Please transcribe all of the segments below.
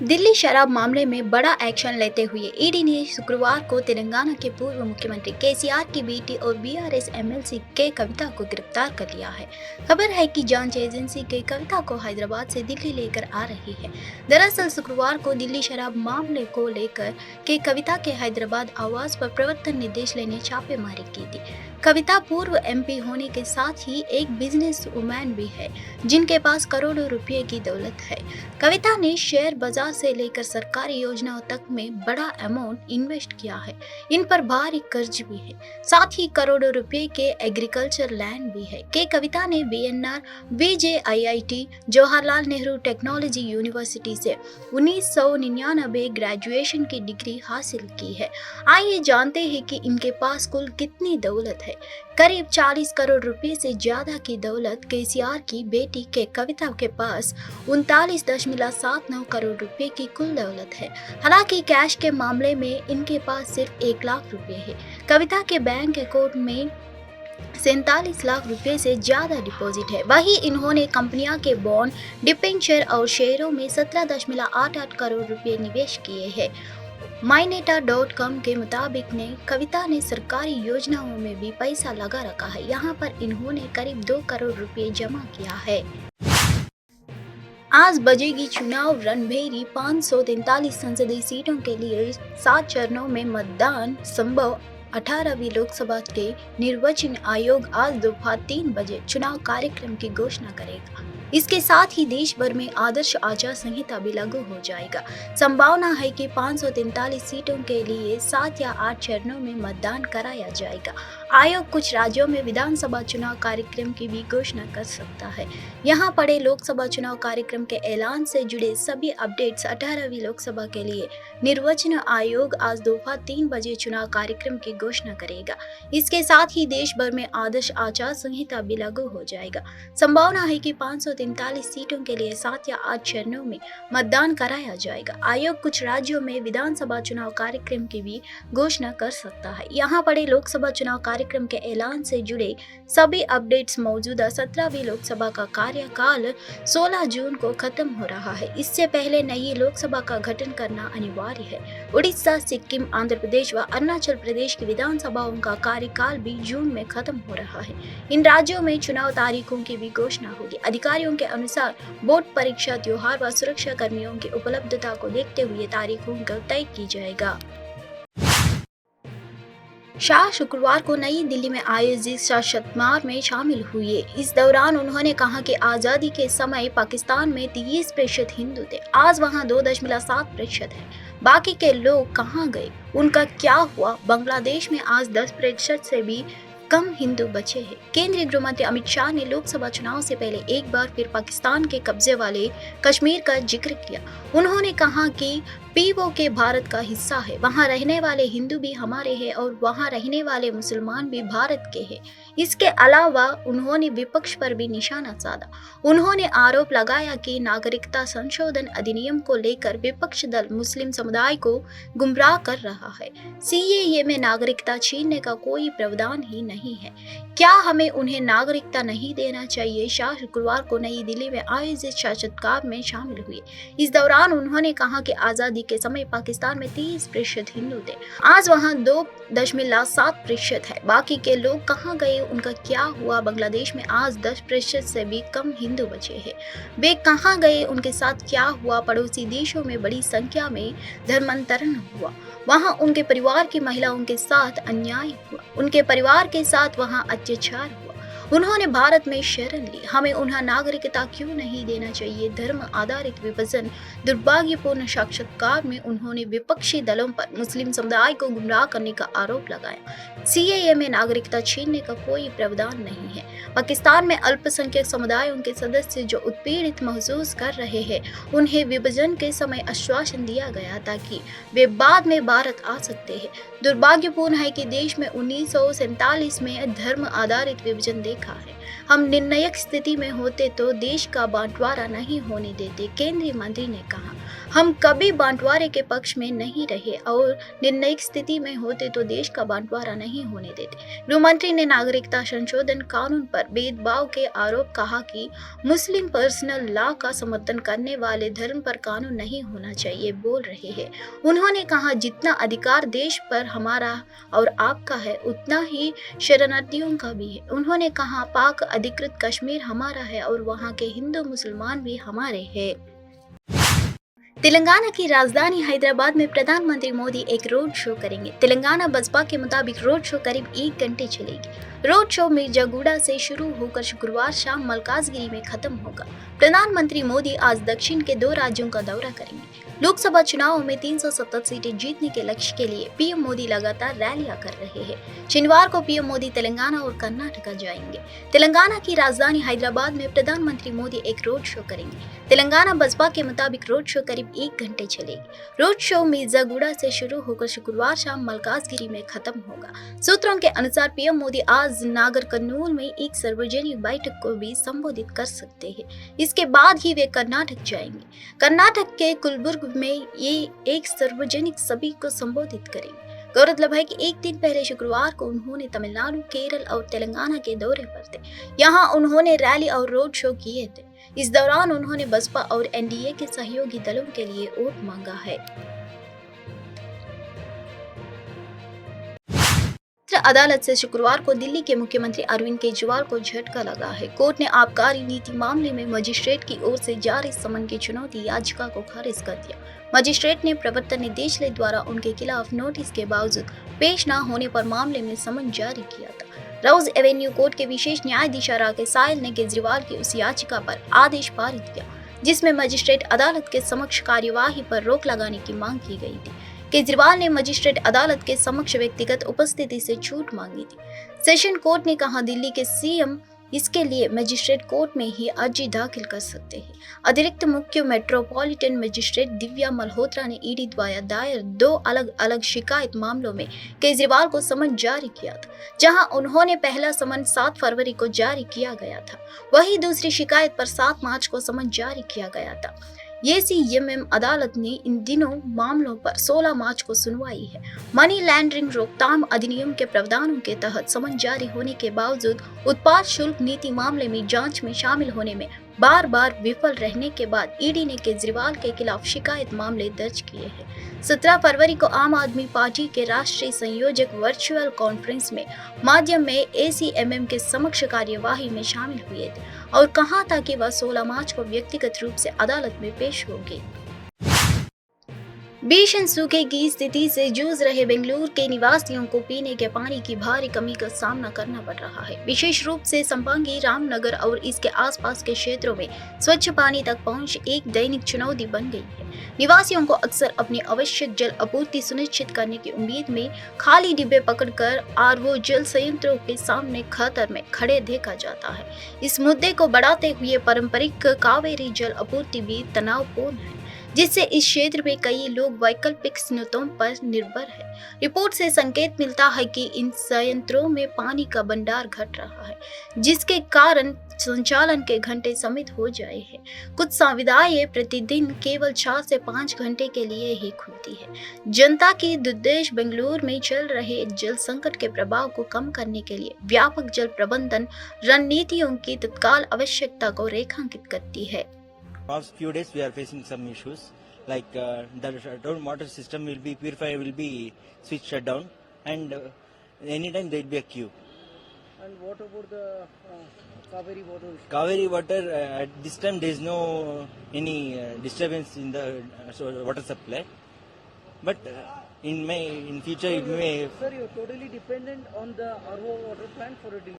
दिल्ली शराब मामले में बड़ा एक्शन लेते हुए ईडी ने शुक्रवार को तेलंगाना के पूर्व मुख्यमंत्री केसीआर की बेटी और बीआरएस एमएलसी के कविता को गिरफ्तार कर लिया है। खबर है कि जांच एजेंसी के कविता को हैदराबाद से दिल्ली लेकर आ रही है। दरअसल शुक्रवार को दिल्ली शराब मामले को लेकर के कविता के हैदराबाद आवास पर प्रवर्तन निदेशालय ने छापेमारी की थी। कविता पूर्व एमपी होने के साथ ही एक बिजनेस वुमैन भी है, जिनके पास करोड़ों रुपए की दौलत है। कविता ने शेयर बाजार से लेकर सरकारी योजनाओं तक में बड़ा अमाउंट इन्वेस्ट किया है। इन पर भारी कर्ज भी है, साथ ही करोड़ों रुपए के एग्रीकल्चर लैंड भी है। के कविता ने BNR VJIIT Jawaharlal Nehru technology university से 1999 ग्रेजुएशन की डिग्री हासिल की है। आइए जानते हैं कि इनके पास कुल कितनी दौलत है। करीब 40 करोड़ रुपए से ज्यादा की दौलत केसीआर की बेटी के कविता के पास 39.79 करोड़ रुपए की कुल दौलत है। हालांकि कैश के मामले में इनके पास सिर्फ 1 लाख रुपए है। कविता के बैंक अकाउंट में 47 लाख रुपए से ज्यादा डिपॉजिट है। वहीं इन्होंने कंपनियां के बॉन्ड, डिबेंचर और शेयरों में 17.88 करोड़ रुपए निवेश किए हैं। myNeta.com के मुताबिक कविता ने सरकारी योजनाओं में भी पैसा लगा रखा है। यहाँ पर इन्होंने करीब 2 करोड़ रुपए जमा किया है। आज बजेगी चुनाव रणभेरी। 543 संसदीय सीटों के लिए 7 चरणों में मतदान संभव। 18वीं लोकसभा के निर्वाचन आयोग आज दोपहर 3 बजे चुनाव कार्यक्रम की घोषणा करेगा। इसके साथ ही देश भर में आदर्श आचार संहिता भी लागू हो जाएगा। संभावना है कि 543 सीटों के लिए 7 या 8 चरणों में मतदान कराया जाएगा। आयोग कुछ राज्यों में विधानसभा चुनाव कार्यक्रम की भी घोषणा कर सकता है। यहाँ पड़े लोकसभा चुनाव कार्यक्रम के ऐलान से जुड़े सभी अपडेट्स। 18वीं लोकसभा के लिए निर्वाचन आयोग आज दोपहर 3 बजे चुनाव कार्यक्रम की घोषणा करेगा। इसके साथ ही देश भर में आदर्श आचार संहिता भी लागू हो जाएगा। संभावना है कि 543 सीटों के लिए 7 या 8 चरणों में मतदान कराया जाएगा। आयोग कुछ राज्यों में विधानसभा चुनाव कार्यक्रम की भी घोषणा कर सकता है। यहाँ पड़े लोकसभा चुनाव कार्यक्रम के ऐलान से जुड़े सभी अपडेट्स। मौजूदा 17वीं लोकसभा का कार्यकाल 16 जून को खत्म हो रहा है। इससे पहले नई लोकसभा का गठन करना अनिवार्य है। उड़ीसा, सिक्किम, आंध्र प्रदेश व अरुणाचल प्रदेश की विधानसभाओं का कार्यकाल भी जून में खत्म हो रहा है। इन राज्यों में चुनाव तारीखों की भी घोषणा होगी। अधिकारियों के अनुसार बोर्ड परीक्षा, त्योहार व सुरक्षा कर्मियों की उपलब्धता को देखते हुए तारीखों को तय की जाएगा। शाह शुक्रवार को नई दिल्ली में आयोजित शतमार में शामिल हुए। इस दौरान उन्होंने कहा कि आज़ादी के समय पाकिस्तान में 30% हिंदू थे, आज वहां 2.7% है। बाकी के लोग कहां गए, उनका क्या हुआ? बांग्लादेश में आज 10% से भी कम हिंदू बचे हैं। केंद्रीय गृह मंत्री अमित शाह ने लोकसभा चुनाव से पहले एक बार फिर पाकिस्तान के कब्जे वाले कश्मीर का जिक्र किया। उन्होंने कहा कि POK भारत का हिस्सा है, वहां रहने वाले हिंदू भी हमारे हैं और वहां रहने वाले मुसलमान भी भारत के हैं। इसके अलावा उन्होंने विपक्ष पर भी निशाना साधा। उन्होंने आरोप लगाया कि नागरिकता संशोधन अधिनियम को लेकर विपक्ष दल मुस्लिम समुदाय को गुमराह कर रहा है। CAA में नागरिकता छीनने का कोई प्रावधान ही नहीं है। क्या हमें उन्हें नागरिकता नहीं देना चाहिए? शाह शुक्रवार को नई दिल्ली में आयोजित साक्षात्कार में शामिल हुए। इस दौरान उन्होंने कहा कि आजादी के समय पाकिस्तान में 30% हिंदू थे, आज वहां 2.7% है। बाकी के लोग कहां गए, उनका क्या हुआ? बांग्लादेश में आज 10% से भी कम हिंदू बचे हैं, वे कहां गए, उनके साथ क्या हुआ? पड़ोसी देशों में बड़ी संख्या में धर्मांतरण हुआ, वहां उनके परिवार की महिलाओं के साथ अन्याय हुआ, उनके परिवार के साथ वहां अत्याचार हुआ। उन्होंने भारत में शरण ली। हमें उन्हें नागरिकता क्यों नहीं देना चाहिए? धर्म आधारित विभाजन दुर्भाग्यपूर्ण। साक्षात्कार में उन्होंने विपक्षी दलों पर मुस्लिम समुदाय को गुमराह करने का आरोप लगाया। CAA में नागरिकता छीनने का कोई प्रावधान नहीं है। पाकिस्तान में अल्पसंख्यक समुदायों के सदस्य जो उत्पीड़ित महसूस कर रहे हैं, उन्हें विभाजन के समय आश्वासन दिया गया था कि वे बाद में भारत आ सकते हैं। दुर्भाग्यपूर्ण है कि देश में 1947 में धर्म आधारित विभाजन देखा है। हम निर्णायक स्थिति में होते तो देश का बंटवारा नहीं होने देते, केंद्रीय मंत्री ने कहा। हम कभी बंटवारे के पक्ष में नहीं रहे और निर्णायक स्थिति में होते तो देश का बंटवारा नहीं होने देते। गृह मंत्री ने नागरिकता संशोधन कानून पर भेदभाव के आरोप कहा कि मुस्लिम पर्सनल लॉ का समर्थन करने वाले धर्म पर कानून नहीं होना चाहिए बोल रहे हैं। उन्होंने कहा जितना अधिकार देश पर हमारा और आपका है उतना ही शरणार्थियों का भी है। उन्होंने कहा पाक अधिकृत कश्मीर हमारा है और वहाँ के हिंदू मुसलमान भी हमारे हैं। तेलंगाना की राजधानी हैदराबाद में प्रधानमंत्री मोदी एक रोड शो करेंगे। तेलंगाना बसपा के मुताबिक रोड शो करीब 1 घंटे चलेगी। रोड शो मिर्जागुड़ा से शुरू होकर शुक्रवार शाम मलकाजगिरी में खत्म होगा। प्रधानमंत्री मोदी आज दक्षिण के 2 राज्यों का दौरा करेंगे। लोकसभा चुनाव में 370 सीटें जीतने के लक्ष्य के लिए पीएम मोदी लगातार रैलियां कर रहे हैं। शनिवार को पीएम मोदी तेलंगाना और कर्नाटक जाएंगे। तेलंगाना की राजधानी हैदराबाद में प्रधानमंत्री मोदी एक रोड शो करेंगे। तेलंगाना बसपा के मुताबिक रोड शो करीब 1 घंटे चलेगी। रोड शो मिर्जागुड़ा से शुरू होकर शुक्रवार शाम मलकाजगिरी में खत्म होगा। सूत्रों के अनुसार पीएम मोदी आज नागर कर्नूल में एक सार्वजनिक बैठक को भी संबोधित कर सकते हैं। इसके बाद ही वे कर्नाटक जाएंगे। कर्नाटक के कुलबुर्ग में ये एक सार्वजनिक सभा को संबोधित करेंगे। गौरतलब है कि एक दिन पहले शुक्रवार को उन्होंने तमिलनाडु, केरल और तेलंगाना के दौरे पर थे। यहाँ उन्होंने रैली और रोड शो किए थे। इस दौरान उन्होंने बसपा और एनडीए के सहयोगी दलों के लिए वोट मांगा है। अदालत से शुक्रवार को दिल्ली के मुख्यमंत्री अरविंद केजरीवाल को झटका लगा है। कोर्ट ने आबकारी नीति मामले में मजिस्ट्रेट की ओर से जारी समन की चुनौती याचिका को खारिज कर दिया। मजिस्ट्रेट ने प्रवर्तन निदेशालय द्वारा उनके खिलाफ नोटिस के बावजूद पेश न होने पर मामले में समन जारी किया था। रोज एवेन्यू कोर्ट के विशेष न्यायाधीश राकेश सायल ने केजरीवाल की उस याचिका पर आदेश पारित किया जिसमें मजिस्ट्रेट अदालत के समक्ष कार्यवाही पर रोक लगाने की मांग की गई थी। केजरीवाल ने मजिस्ट्रेट अदालत के समक्ष व्यक्तिगत उपस्थिति से छूट मांगी थी। सेशन कोर्ट ने कहा दिल्ली के सीएम इसके लिए मजिस्ट्रेट कोर्ट में ही अर्जी दाखिल कर सकते हैं। अतिरिक्त मुख्य मेट्रोपॉलिटन मजिस्ट्रेट दिव्या मल्होत्रा ने ईडी द्वारा दायर 2 अलग अलग शिकायत मामलों में केजरीवाल को समन जारी किया था, जहां उन्होंने पहला समन 7 फरवरी को जारी किया गया था। वहीं दूसरी शिकायत पर 7 मार्च को समन जारी किया गया था। एसीएमएम अदालत ने इन दिनों मामलों पर 16 मार्च को सुनवाई है। मनी लैंडरिंग रोकथाम अधिनियम के प्रावधानों के तहत समन जारी होने के बावजूद उत्पाद शुल्क नीति मामले में जांच में शामिल होने में बार बार विफल रहने के बाद ईडी ने केजरीवाल के खिलाफ शिकायत मामले दर्ज किए हैं। 17 फरवरी को आम आदमी पार्टी के राष्ट्रीय संयोजक वर्चुअल कॉन्फ्रेंस में माध्यम में एसीएमएम के समक्ष कार्यवाही में शामिल हुए थे और कहा था कि वह 16 मार्च को व्यक्तिगत रूप से अदालत में पेश होंगे। भीषण सूखे की स्थिति से जूझ रहे बेंगलुरु के निवासियों को पीने के पानी की भारी कमी का सामना करना पड़ रहा है। विशेष रूप से संपांगी, रामनगर और इसके आसपास के क्षेत्रों में स्वच्छ पानी तक पहुंच एक दैनिक चुनौती बन गई है। निवासियों को अक्सर अपनी आवश्यक जल आपूर्ति सुनिश्चित करने की उम्मीद में खाली डिब्बे पकड़कर आरओ जल संयंत्रों के सामने कतार में खड़े देखा जाता है। इस मुद्दे को बढ़ाते हुए पारंपरिक कावेरी जल आपूर्ति भी तनावपूर्ण है, जिससे इस क्षेत्र में कई लोग वैकल्पिक स्रोतों पर निर्भर है। रिपोर्ट से संकेत मिलता है कि इन संयंत्रों में पानी का भंडार घट रहा है, जिसके कारण संचालन के घंटे सीमित हो जाए हैं। कुछ सुविधाएं प्रतिदिन केवल 4 से 5 घंटे के लिए ही खुलती है। जनता की दुर्दशा बेंगलुरु में चल रहे जल संकट के प्रभाव को कम करने के लिए व्यापक जल प्रबंधन रणनीतियों की तत्काल आवश्यकता को रेखांकित करती है। Past few days we are facing some issues like the down water system will be purifier will be switched shut down and anytime there will be a queue. And what about the Kaveri water? Kaveri water at this time there is no any disturbance in the water supply, but in future it may. Sir, you are totally dependent on the RO water plant for a delivery.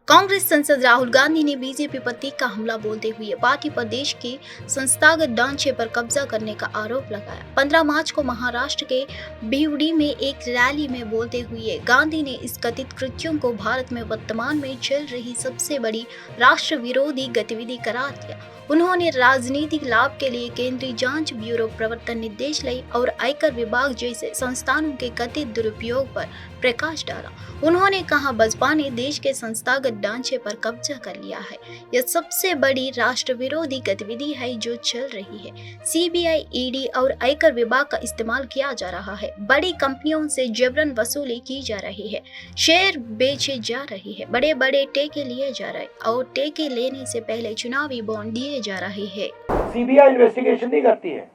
Congress सांसद राहुल गांधी ने BJP पर तीखा हमला बोलते हुए party पर देश के संस्थागत ढांचे पर कब्जा करने का आरोप लगाया। 15 मार्च को महाराष्ट्र के भिवड़ी में एक रैली में बोलते हुए गांधी ने इस कथित कृत्यों को भारत में वर्तमान में चल रही सबसे बड़ी राष्ट्र विरोधी गतिविधि करार दिया। उन्होंने राजनीतिक लाभ के लिए केंद्रीय जांच ब्यूरो, प्रवर्तन निदेशालय और आयकर विभाग जैसे संस्थानों के कथित दुरुपयोग पर प्रकाश डाला। उन्होंने कहा, बसपा ने देश के संस्थागत ढांचे पर कब्जा कर लिया है। यह सबसे बड़ी राष्ट्र विरोधी गतिविधि है जो चल रही है। सीबीआई, ईडी और आयकर विभाग का इस्तेमाल किया जा रहा है। बड़ी कंपनियों से जबरन वसूली की जा रही है, शेयर बेचे जा रही है, बड़े बड़े टेके लिए जा रहे और टेके लेने से पहले चुनावी बॉन्ड दिए जा रहे हैं। सीबीआई इन्वेस्टिगेशन नहीं करती है,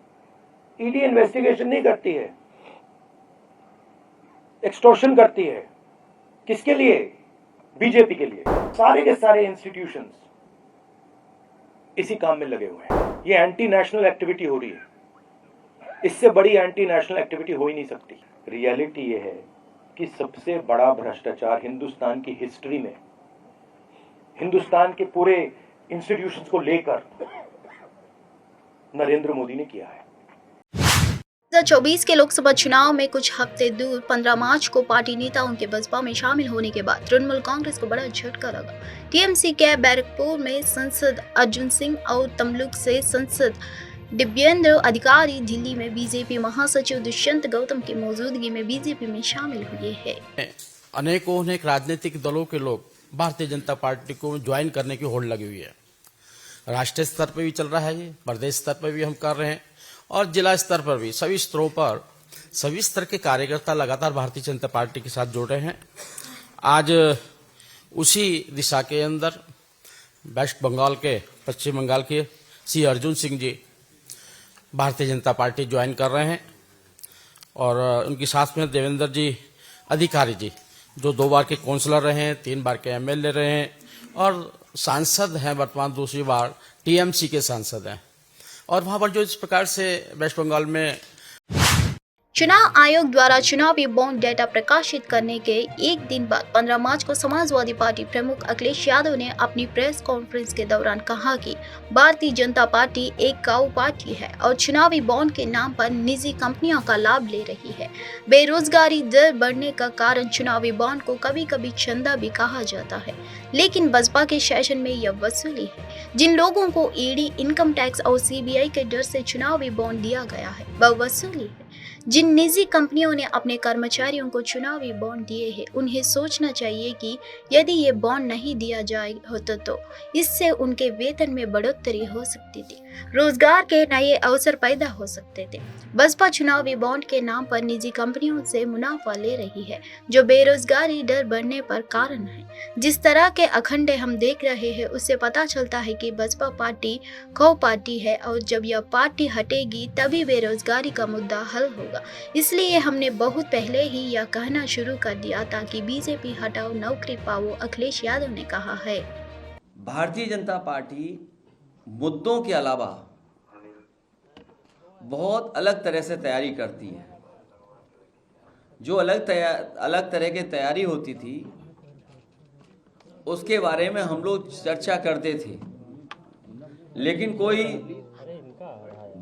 ईडी इन्वेस्टिगेशन नहीं करती है, एक्सटॉर्शन करती है। किसके लिए? बीजेपी के लिए। सारे के सारे इंस्टीट्यूशंस इसी काम में लगे हुए हैं। ये एंटी नेशनल एक्टिविटी हो रही है। इससे बड़ी एंटी नेशनल एक्टिविटी हो ही नहीं सकती। रियलिटी ये है कि सबसे बड़ा भ्रष्टाचार हिंदुस्तान की हिस्ट्री में, हिंदुस्तान के पूरे इंस्टीट्यूशंस को लेकर नरेंद्र मोदी ने किया है। 2024 के लोकसभा चुनाव में कुछ हफ्ते दूर 15 मार्च को पार्टी नेताओं के बसपा में शामिल होने के बाद तृणमूल कांग्रेस को बड़ा झटका लगा। टीएमसी के बैरकपुर में सांसद अर्जुन सिंह और तमलुक से सांसद दिव्येंद्र अधिकारी दिल्ली में बीजेपी महासचिव दुष्यंत गौतम की मौजूदगी में बीजेपी में शामिल हुए हैं। अनेक राजनीतिक दलों के लोग भारतीय जनता पार्टी को ज्वाइन करने की होड़ लगी हुई है। राष्ट्रीय स्तर पर भी चल रहा है, ये प्रदेश स्तर पर भी हम कर रहे हैं और जिला स्तर पर भी। सभी स्तरों पर सभी स्तर के कार्यकर्ता लगातार भारतीय जनता पार्टी के साथ जुड़ रहे हैं। आज उसी दिशा के अंदर वेस्ट बंगाल के, पश्चिम बंगाल के श्री अर्जुन सिंह जी भारतीय जनता पार्टी ज्वाइन कर रहे हैं और उनकी साथ में देवेंद्र जी अधिकारी जी, जो 2 बार के काउंसलर रहे हैं, 3 बार के एमएलए रहे हैं और सांसद हैं, वर्तमान दूसरी बार टीएमसी के सांसद हैं। और वहां पर जो इस प्रकार से वेस्ट बंगाल में चुनाव आयोग द्वारा चुनावी बॉन्ड डेटा प्रकाशित करने के एक दिन बाद 15 मार्च को समाजवादी पार्टी प्रमुख अखिलेश यादव ने अपनी प्रेस कॉन्फ्रेंस के दौरान कहा कि भारतीय जनता पार्टी एक काऊ पार्टी है और चुनावी बॉन्ड के नाम पर निजी कंपनियों का लाभ ले रही है। बेरोजगारी दर बढ़ने का कारण चुनावी बॉन्ड को कभी कभी चंदा भी कहा जाता है, लेकिन बसपा के शासन में यह वसूली है। जिन लोगों को ईडी, इनकम टैक्स और सीबीआई के डर से चुनावी बॉन्ड दिया गया है, वह वसूली है। जिन निजी कंपनियों ने अपने कर्मचारियों को चुनावी बॉन्ड दिए हैं, उन्हें सोचना चाहिए कि यदि ये बॉन्ड नहीं दिया जाए होता तो इससे उनके वेतन में बढ़ोतरी हो सकती थी, रोजगार के नए अवसर पैदा हो सकते थे। बसपा चुनावी बॉन्ड के नाम पर निजी कंपनियों से मुनाफा ले रही है, जो बेरोजगारी दर बढ़ने पर कारण है। जिस तरह के अखंडे हम देख रहे हैं, उससे पता चलता है कि बसपा पार्टी खो पार्टी है और जब यह पार्टी हटेगी तभी बेरोजगारी का मुद्दा हल होगा। इसलिए हमने बहुत पहले ही यह कहना शुरू कर दिया था कि बीजेपी हटाओ, नौकरी पाओ, अखिलेश यादव ने कहा है। भारतीय जनता पार्टी मुद्दों के अलावा बहुत अलग तरह से तैयारी करती है। जो अलग तरह की तैयारी होती थी उसके बारे में हम लोग चर्चा करते थे, लेकिन कोई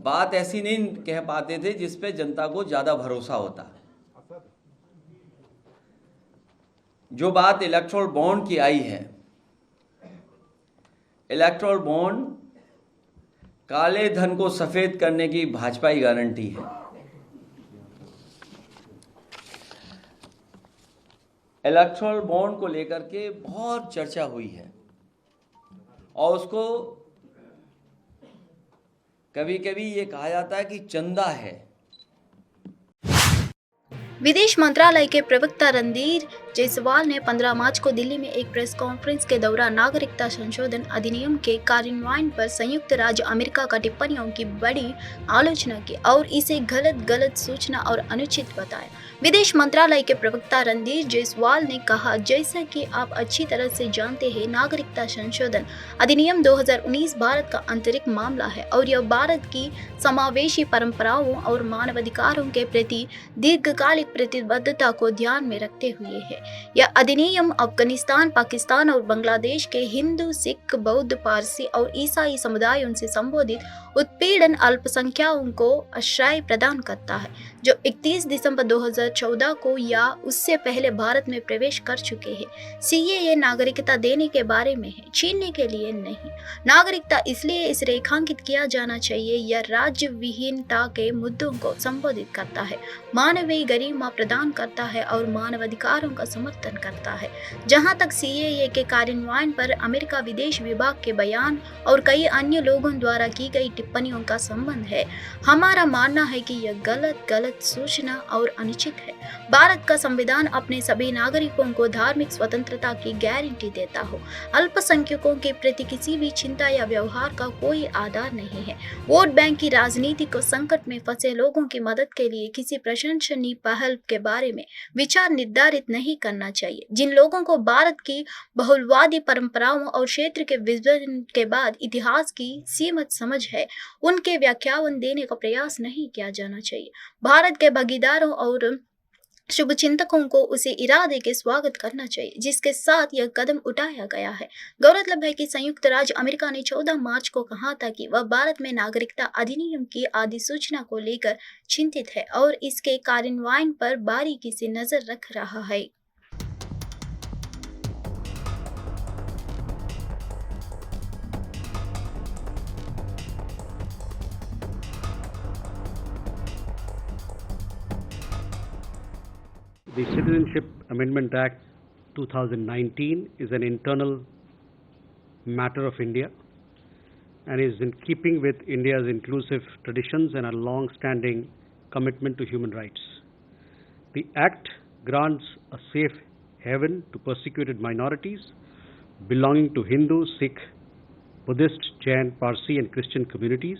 बात ऐसी नहीं कह पाते थे जिस पे जनता को ज़्यादा भरोसा होता। जो बात इलेक्टोरल बॉन्ड की आई है, इलेक्टोरल बॉन्ड काले धन को सफेद करने की भाजपा की गारंटी है। इलेक्टोरल बॉन्ड को लेकर के बहुत चर्चा हुई है और उसको कभी कभी ये कहा जाता है कि चंदा है। विदेश मंत्रालय के प्रवक्ता रणधीर जायसवाल ने 15 मार्च को दिल्ली में एक प्रेस कॉन्फ्रेंस के दौरान नागरिकता संशोधन अधिनियम के कार्यान्वयन पर संयुक्त राज्य अमेरिका का टिप्पणियों की बड़ी आलोचना की और इसे गलत सूचना और अनुचित बताया। विदेश मंत्रालय के प्रवक्ता रणधीर जायसवाल ने कहा, जैसा कि आप अच्छी तरह से जानते हैं, नागरिकता संशोधन अधिनियम 2019 भारत का आंतरिक मामला है और यह भारत की समावेशी परंपराओं और मानवाधिकारों के प्रति दीर्घकालिक प्रतिबद्धता को ध्यान में रखते हुए है। यह अधिनियम अफगानिस्तान, पाकिस्तान और बांग्लादेश के हिंदू, सिख, बौद्ध, पारसी और ईसाई समुदायों से संबोधित उत्पीड़न अल्पसंख्यकों को आश्रय प्रदान करता है, जो 31 दिसंबर 2014 को या उससे पहले भारत में प्रवेश कर चुके हैं। सीएए नागरिकता देने के बारे में है, छीनने के लिए नहीं। नागरिकता इसलिए इस रेखांकित किया जाना चाहिए, यह राज्य विहीनता के मुद्दों को संबोधित करता है, मानवीय गरिमा प्रदान करता है और मानवाधिकारों का समर्थन करता है। जहां तक सीएए के कार्यान्वयन पर अमेरिका विदेश विभाग के बयान और कई अन्य लोगों द्वारा की गई टिप्पणियों का संबंध है, हमारा मानना है कि यह गलत सूचना और अनुचित है। भारत का संविधान अपने सभी नागरिकों को धार्मिक स्वतंत्रता की गारंटी देता हो। अल्पसंख्यकों के प्रति किसी भी चिंता या व्यवहार का कोई आधार नहीं है। वोट बैंक की राजनीति को संकट में फंसे लोगों की मदद के लिए किसी प्रशंसनीय पहल के बारे में विचार निर्धारित नहीं करना चाहिए। जिन लोगों को भारत की बहुलवादी परंपराओं और क्षेत्र के विभाजन के बाद इतिहास की सीमित समझ है, उनके व्याख्यान देने का प्रयास नहीं किया जाना चाहिए। भारत के भागीदारों और शुभचिंतकों को उसी इरादे के स्वागत करना चाहिए जिसके साथ यह कदम उठाया गया है। गौरतलब है कि संयुक्त राज्य अमेरिका ने 14 मार्च को कहा था कि वह भारत में नागरिकता अधिनियम की अधिसूचना को लेकर चिंतित है और इसके कार्यान्वयन पर बारीकी से नजर रख रहा है। The Citizenship Amendment Act 2019 is an internal matter of India and is in keeping with India's inclusive traditions and a long-standing commitment to human rights. The Act grants a safe haven to persecuted minorities belonging to Hindu, Sikh, Buddhist, Jain, Parsi and Christian communities